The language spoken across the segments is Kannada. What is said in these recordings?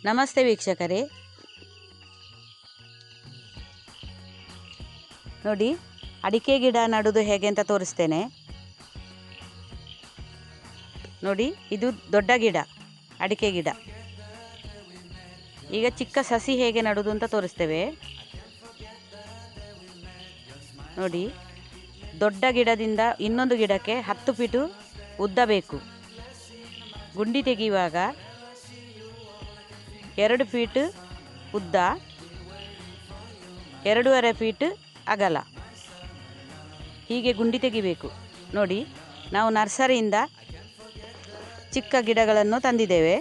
ನಮಸ್ತೆ ವೀಕ್ಷಕರೇ, ನೋಡಿ ಅಡಿಕೆ ಗಿಡ ನಡುವುದು ಹೇಗೆ ಅಂತ ತೋರಿಸ್ತೇನೆ. ನೋಡಿ, ಇದು ದೊಡ್ಡ ಗಿಡ, ಅಡಿಕೆ ಗಿಡ. ಈಗ ಚಿಕ್ಕ ಸಸಿ ಹೇಗೆ ನಡುವುದು ಅಂತ ತೋರಿಸ್ತೇವೆ. ನೋಡಿ, ದೊಡ್ಡ ಗಿಡದಿಂದ ಇನ್ನೊಂದು ಗಿಡಕ್ಕೆ 10 ಫೀಟು ಉದ್ದ ಬೇಕು. ಗುಂಡಿ ತೆಗೆಯುವಾಗ 2 ಫೀಟ್ ಉದ್ದ, 2.5 ಫೀಟ್ ಅಗಲ, ಹೀಗೆ ಗುಂಡಿ ತೆಗಿಬೇಕು. ನೋಡಿ, ನಾವು ನರ್ಸರಿಯಿಂದ ಚಿಕ್ಕ ಗಿಡಗಳನ್ನು ತಂದಿದ್ದೇವೆ,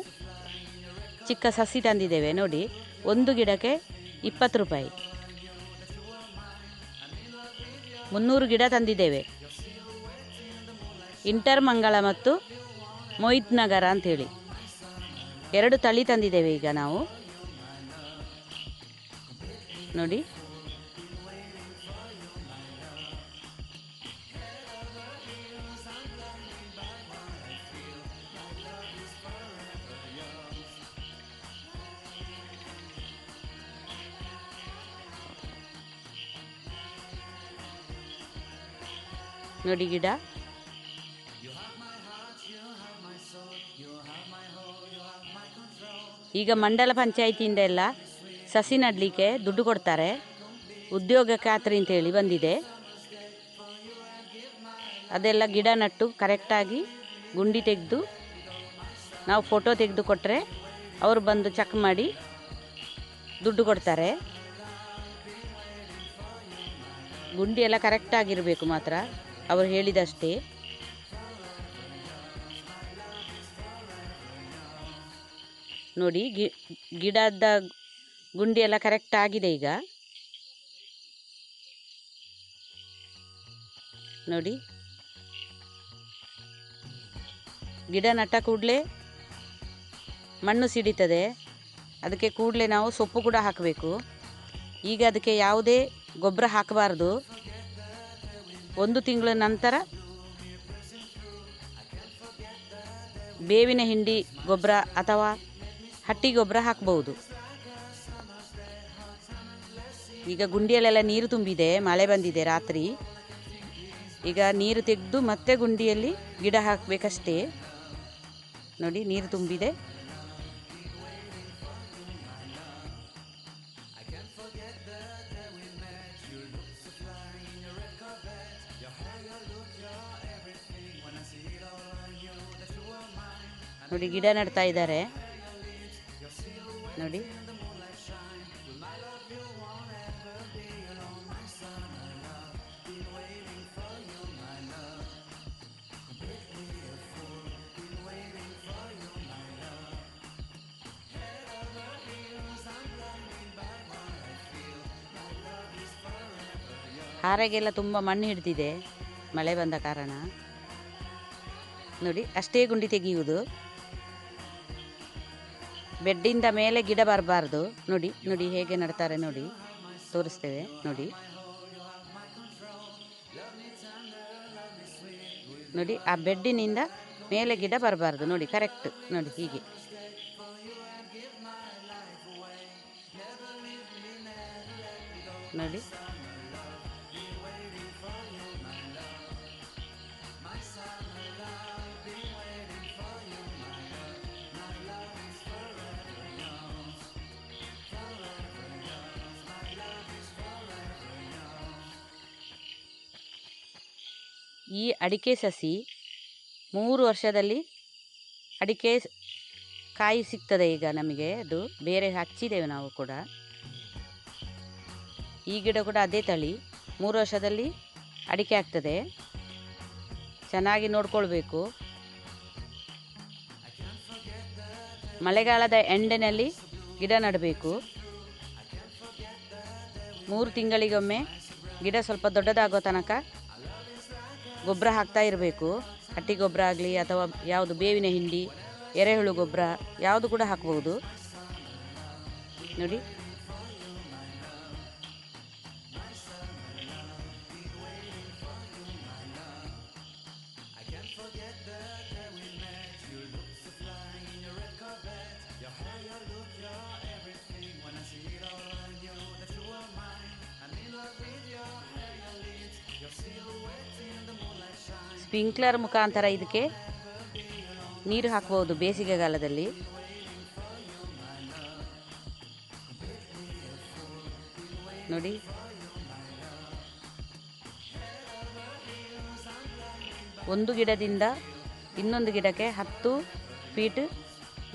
ಚಿಕ್ಕ ಸಸಿ ತಂದಿದ್ದೇವೆ. ನೋಡಿ, ಒಂದು ಗಿಡಕ್ಕೆ 20 ರೂಪಾಯಿ. 300 ಗಿಡ ತಂದಿದ್ದೇವೆ. ಇಂಟರ್ ಮಂಗಳ ಮತ್ತು ಮೋಹಿತ್ ನಗರ ಅಂಥೇಳಿ 2 ತಳಿ ತಂದಿದ್ದೇವೆ ಈಗ ನಾವು. ನೋಡಿ, ನೋಡಿ ಗಿಡ. ಈಗ ಮಂಡಲ ಪಂಚಾಯಿತಿಯಿಂದ ಎಲ್ಲ ಸಸಿ ನೆಡಲಿಕ್ಕೆ ದುಡ್ಡು ಕೊಡ್ತಾರೆ. ಉದ್ಯೋಗ ಖಾತ್ರಿ ಅಂತೇಳಿ ಬಂದಿದೆ. ಅದೆಲ್ಲ ಗಿಡ ನಟ್ಟು ಕರೆಕ್ಟಾಗಿ ಗುಂಡಿ ತೆಗೆದು ನಾವು ಫೋಟೋ ತೆಗೆದು ಕೊಟ್ಟರೆ ಅವರು ಬಂದು ಚೆಕ್ ಮಾಡಿ ದುಡ್ಡು ಕೊಡ್ತಾರೆ. ಗುಂಡಿ ಎಲ್ಲ ಕರೆಕ್ಟಾಗಿರಬೇಕು ಮಾತ್ರ, ಅವರು ಹೇಳಿದಷ್ಟೇ. ನೋಡಿ, ಗಿಡದ ಗುಂಡಿ ಎಲ್ಲ ಕರೆಕ್ಟ್ ಆಗಿದೆ ಈಗ. ನೋಡಿ, ಗಿಡ ನಟ್ಟ ಕೂಡಲೇ ಮಣ್ಣು ಸಿಡಿತದೆ, ಅದಕ್ಕೆ ಕೂಡಲೇ ನಾವು ಸೊಪ್ಪು ಕೂಡ ಹಾಕಬೇಕು. ಈಗ ಅದಕ್ಕೆ ಯಾವುದೇ ಗೊಬ್ಬರ ಹಾಕಬಾರ್ದು. 1 ತಿಂಗಳ ನಂತರ ಬೇವಿನ ಹಿಂಡಿ ಗೊಬ್ಬರ ಅಥವಾ ಹಟ್ಟಿ ಗೊಬ್ಬರ ಹಾಕ್ಬೋದು. ಈಗ ಗುಂಡಿಯಲ್ಲೆಲ್ಲ ನೀರು ತುಂಬಿದೆ, ಮಳೆ ಬಂದಿದೆ ರಾತ್ರಿ. ಈಗ ನೀರು ತೆಗೆದು ಮತ್ತೆ ಗುಂಡಿಯಲ್ಲಿ ಗಿಡ ಹಾಕಬೇಕಷ್ಟೇ. ನೋಡಿ, ನೀರು ತುಂಬಿದೆ. ನೋಡಿ, ಗಿಡ ನೆಡ್ತಾ ಇದ್ದಾರೆ. ನೋಡಿ, ಹಾರೆಗೆಲ್ಲ ತುಂಬ ಮಣ್ಣು ಹಿಡಿದಿದೆ ಮಳೆ ಬಂದ ಕಾರಣ. ನೋಡಿ, ಅಷ್ಟೇ ಗುಂಡಿ ತೆಗೆಯುವುದು. ಬೆಡ್ಡಿಂದ ಮೇಲೆ ಗಿಡ ಬರಬಾರ್ದು. ನೋಡಿ ನೋಡಿ ಹೇಗೆ ನಡ್ತಾರೆ ನೋಡಿ, ತೋರಿಸ್ತೇವೆ ನೋಡಿ. ನೋಡಿ, ಆ ಬೆಡ್ಡಿನಿಂದ ಮೇಲೆ ಗಿಡ ಬರಬಾರ್ದು. ನೋಡಿ, ಕರೆಕ್ಟ್ ನೋಡಿ, ಹೀಗೆ. ನೋಡಿ, ಈ ಅಡಿಕೆ ಸಸಿ 3 ವರ್ಷದಲ್ಲಿ ಅಡಿಕೆ ಕಾಯಿ ಸಿಗ್ತದೆ ಈಗ ನಮಗೆ. ಅದು ಬೇರೆ ಹಚ್ಚಿದ್ದೇವೆ ನಾವು ಕೂಡ. ಈ ಗಿಡ ಕೂಡ ಅದೇ ತಳಿ. 3 ವರ್ಷದಲ್ಲಿ ಅಡಿಕೆ ಆಗ್ತದೆ. ಚೆನ್ನಾಗಿ ನೋಡ್ಕೊಳ್ಬೇಕು. ಮಳೆಗಾಲದ ಎಂಡಿನಲ್ಲಿ ಗಿಡ ನೆಡಬೇಕು. 3 ತಿಂಗಳಿಗೊಮ್ಮೆ ಗಿಡ ಸ್ವಲ್ಪ ದೊಡ್ಡದಾಗೋ ತನಕ ಗೊಬ್ಬರ ಹಾಕ್ತಾ ಇರಬೇಕು. ಹಟ್ಟಿ ಗೊಬ್ಬರ ಆಗಲಿ ಅಥವಾ ಯಾವುದು ಬೇವಿನ ಹಿಂಡಿ, ಎರೆಹುಳು ಗೊಬ್ಬರ ಯಾವುದು ಕೂಡ ಹಾಕ್ಬೋದು. ನೋಡಿ, ಸ್ಪ್ರಿಂಕ್ಲರ್ ಮುಖಾಂತರ ಇದಕ್ಕೆ ನೀರು ಹಾಕ್ಬೋದು ಬೇಸಿಗೆಗಾಲದಲ್ಲಿ. ನೋಡಿ, ಒಂದು ಗಿಡದಿಂದ ಇನ್ನೊಂದು ಗಿಡಕ್ಕೆ 10 ಫೀಟ್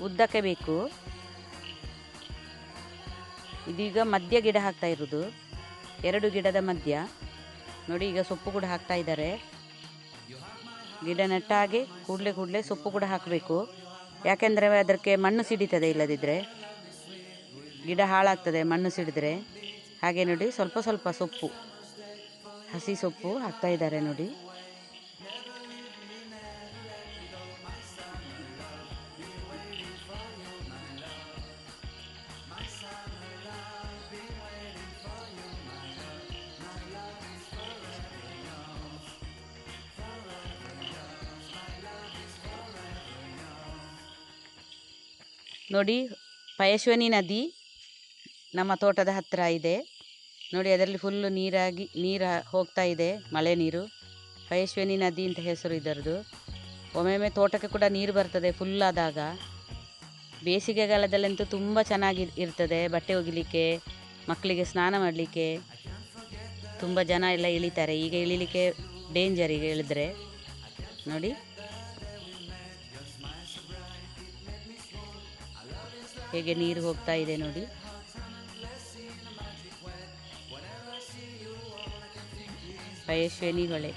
ಉದ್ದಕ್ಕೆ ಬೇಕು. ಇದೀಗ ಮಧ್ಯ ಗಿಡ ಹಾಕ್ತಾ ಇರೋದು, 2 ಗಿಡದ ಮಧ್ಯ. ನೋಡಿ, ಈಗ ಸೊಪ್ಪು ಕೂಡ ಹಾಕ್ತಾ ಇದ್ದಾರೆ. ಗಿಡ ನೆಟ್ಟಾಗಿ ಕೂಡಲೇ ಸೊಪ್ಪು ಕೂಡ ಹಾಕಬೇಕು. ಯಾಕೆಂದರೆ ಅದಕ್ಕೆ ಮಣ್ಣು ಸಿಡಿತದೆ, ಇಲ್ಲದಿದ್ದರೆ ಗಿಡ ಹಾಳಾಗ್ತದೆ ಮಣ್ಣು ಸಿಡಿದ್ರೆ. ಹಾಗೆ ನೋಡಿ, ಸ್ವಲ್ಪ ಸ್ವಲ್ಪ ಸೊಪ್ಪು, ಹಸಿ ಸೊಪ್ಪು ಹಾಕ್ತಾ ಇದ್ದಾರೆ ನೋಡಿ. ನೋಡಿ, ಪಯಸ್ವಿನಿ ನದಿ ನಮ್ಮ ತೋಟದ ಹತ್ತಿರ ಇದೆ. ನೋಡಿ, ಅದರಲ್ಲಿ ಫುಲ್ಲು ನೀರು ಹೋಗ್ತಾ ಇದೆ, ಮಳೆ ನೀರು. ಪಯಸ್ವಿನಿ ನದಿ ಅಂತ ಹೆಸರು ಇದರದು. ಒಮ್ಮೊಮ್ಮೆ ತೋಟಕ್ಕೆ ಕೂಡ ನೀರು ಬರ್ತದೆ ಫುಲ್ಲಾದಾಗ. ಬೇಸಿಗೆಗಾಲದಲ್ಲಂತೂ ತುಂಬ ಚೆನ್ನಾಗಿ ಇರ್ತದೆ, ಬಟ್ಟೆ ಒಗಿಲಿಕ್ಕೆ, ಮಕ್ಕಳಿಗೆ ಸ್ನಾನ ಮಾಡಲಿಕ್ಕೆ. ತುಂಬ ಜನ ಎಲ್ಲ ಇಳಿತಾರೆ. ಈಗ ಇಳಿಲಿಕ್ಕೆ ಡೇಂಜರ್, ಈಗ ಇಳಿದ್ರೆ. ನೋಡಿ, ಹೇಗೆ ನೀರು ಹೋಗ್ತಾ ಇದೆ ನೋಡಿ. ಪಯಸ್ವಿನಿ ಹೊಳೆ.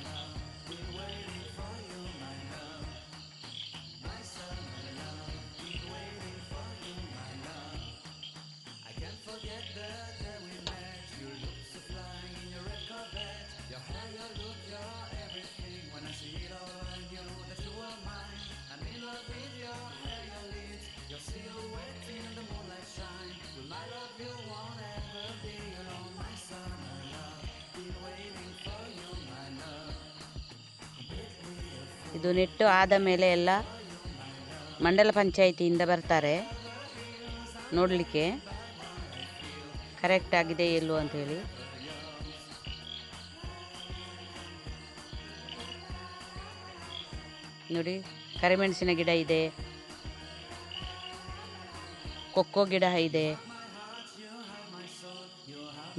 ಇದು ನೆಟ್ಟು ಆದ ಮೇಲೆ ಎಲ್ಲ ಮಂಡಲ ಪಂಚಾಯಿತಿಯಿಂದ ಬರ್ತಾರೆ ನೋಡಲಿಕ್ಕೆ ಕರೆಕ್ಟ್ ಆಗಿದೆ ಎಲ್ಲೋ ಅಂಥೇಳಿ. ನೋಡಿ, ಕರಿಮೆಣಸಿನ ಗಿಡ ಇದೆ, ಕೊಕ್ಕೋ ಗಿಡ ಇದೆ,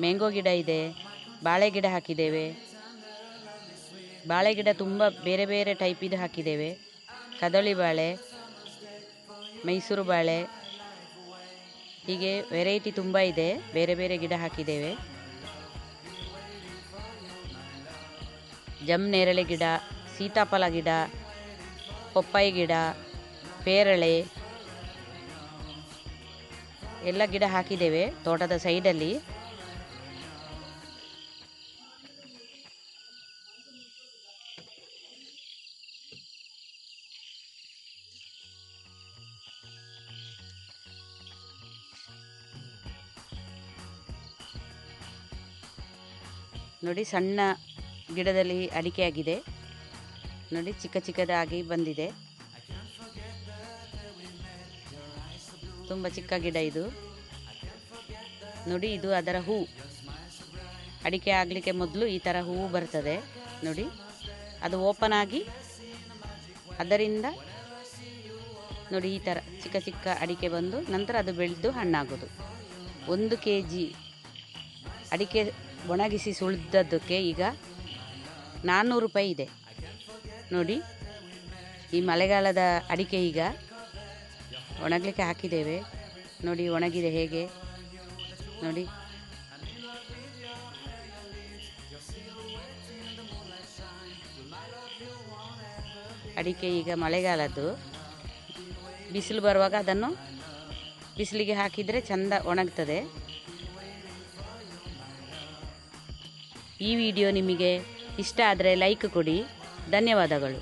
ಮ್ಯಾಂಗೋ ಗಿಡ ಇದೆ, ಬಾಳೆ ಗಿಡ ಹಾಕಿದ್ದೇವೆ. ಬಾಳೆ ಗಿಡ ತುಂಬ ಬೇರೆ ಬೇರೆ ಟೈಪ್ ಇದು ಹಾಕಿದ್ದೇವೆ. ಕದಳಿ ಬಾಳೆ, ಮೈಸೂರು ಬಾಳೆ, ಹೀಗೆ ವೆರೈಟಿ ತುಂಬ ಇದೆ. ಬೇರೆ ಬೇರೆ ಗಿಡ ಹಾಕಿದ್ದೇವೆ. ಜಮ್ನೇರಳೆ ಗಿಡ, ಸೀತಾಫಲ ಗಿಡ, ಪಪ್ಪಾಯಿ ಗಿಡ, ಪೇರಳೆ ಎಲ್ಲ ಗಿಡ ಹಾಕಿದ್ದೇವೆ ತೋಟದ ಸೈಡಲ್ಲಿ. ನೋಡಿ, ಸಣ್ಣ ಗಿಡದಲ್ಲಿ ಅಡಿಕೆ ಆಗಿದೆ. ನೋಡಿ, ಚಿಕ್ಕ ಚಿಕ್ಕದಾಗಿ ಬಂದಿದೆ. ತುಂಬ ಚಿಕ್ಕ ಗಿಡ ಇದು. ನೋಡಿ, ಇದು ಅದರ ಹೂ. ಅಡಿಕೆ ಆಗಲಿಕ್ಕೆ ಮೊದಲು ಈ ಥರ ಹೂವು ಬರ್ತದೆ ನೋಡಿ. ಅದು ಓಪನ್ ಆಗಿ ಅದರಿಂದ ನೋಡಿ ಈ ಥರ ಚಿಕ್ಕ ಚಿಕ್ಕ ಅಡಿಕೆ ಬಂದು ನಂತರ ಅದು ಬೆಳೆದು ಹಣ್ಣಾಗೋದು. 1 kg ಅಡಿಕೆ ಒಣಗಿಸಿ ಸುಳಿದದ್ದಕ್ಕೆ ಈಗ 400 ರೂಪಾಯಿ ಇದೆ ನೋಡಿ. ಈ ಮಳೆಗಾಲದ ಅಡಿಕೆ ಈಗ ಒಣಗಲಿಕ್ಕೆ ಹಾಕಿದ್ದೇವೆ ನೋಡಿ. ಒಣಗಿದೆ ಹೇಗೆ ನೋಡಿ. ಅಡಿಕೆ ಈಗ ಮಳೆಗಾಲದ್ದು. ಬಿಸಿಲು ಬರುವಾಗ ಅದನ್ನು ಬಿಸಿಲಿಗೆ ಹಾಕಿದರೆ ಚೆಂದ ಒಣಗ್ತದೆ. ಈ ವಿಡಿಯೋ ನಿಮಗೆ ಇಷ್ಟ ಆದರೆ ಲೈಕ್ ಕೊಡಿ. ಧನ್ಯವಾದಗಳು.